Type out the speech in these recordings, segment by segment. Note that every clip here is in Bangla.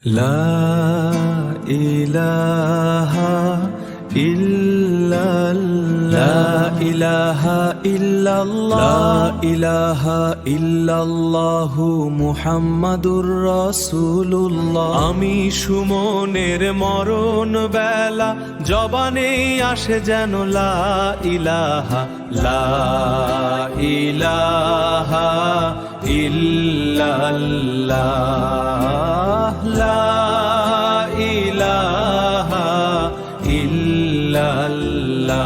লা ইলাহা ইল্লাল্লাহ, লা ইলাহা ইল্লাল্লাহ, লা ইলাহা ইল্লাল্লাহু মুহাম্মাদুর রাসূলুল্লাহ। আমি সুমনের মরণ বেলা জবানে আসে যেন লা ইলাহা, লা ইলাহা ইল্লাল্লাহ, লা ইলাহা ইল্লাল্লাহ।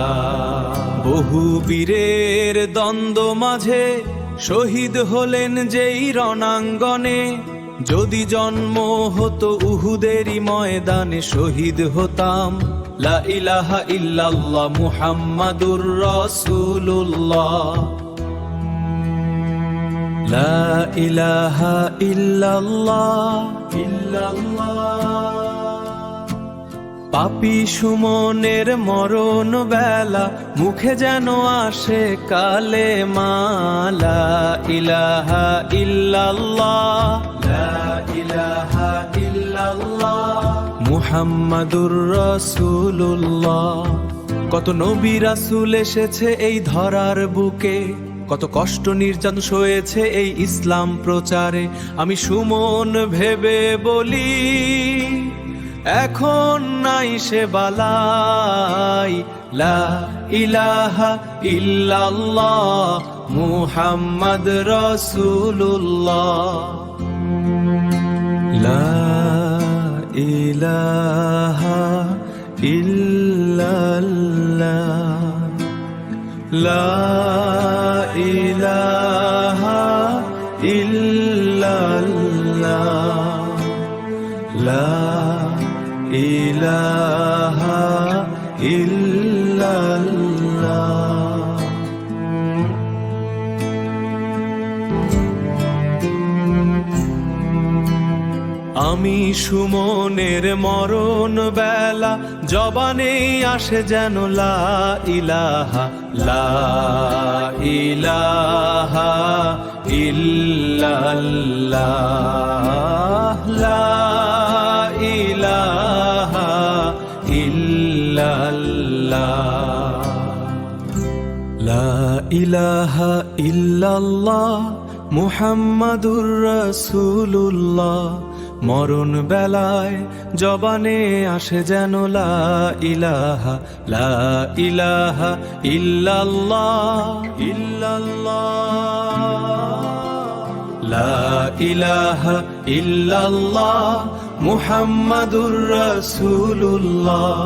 বহু বীরের দ্বন্দ্ব মাঝে শহীদ হলেন যেই রণাঙ্গনে, যদি জন্ম হতো উহুদেরই ময়দানে শহীদ হতাম। লা ইলাহা ইল্লাল্লাহ মুহাম্মাদুর রাসূলুল্লাহ, লা ইলাহা ইল্লাল্লাহ ইল্লাল্লাহ। পাপী সুমনের মরণ বেলা মুখে যেন আসে কালেমা, লা ইলাহা ইল্লাল্লাহ, লা ইলাহা ইল্লাল্লাহ মুহাম্মাদুর রাসূলুল্লাহ। কত নবী রাসূল এসেছে এই ধরার বুকে, কত কষ্ট নির্যাতন সয়েছে এই ইসলাম প্রচারে। আমি সুমন ভেবে বলি এখন নাই সে বালাই, লা ইলাহা ইল্লাল্লাহ মুহাম্মদ রাসূলুল্লাহ, লা ইলাহা ইল্লাল্লাহ, লা ইলাহা ইল্লাল্লাহ, লা ইলাহা ইল্লাল্লাহ। আমি সুমনের মরণ বেলা জবানে আসে যেন লা ইলাহা, লা ইলাহা ইল্লাল্লাহ, লা ইলাহা ইল্লাল্লাহ, লা ইলাহা ইল্লাল্লাহ মুহাম্মাদুর রাসূলুল্লাহ। মরণ বেলায় জবানে আসে যেন লা ইলাহা, লা ইলাহা ইল্লাল্লাহ ইল্লাল্লাহ, লা ইলাহা ইল্লাল্লাহ মুহাম্মাদুর রাসূলুল্লাহ,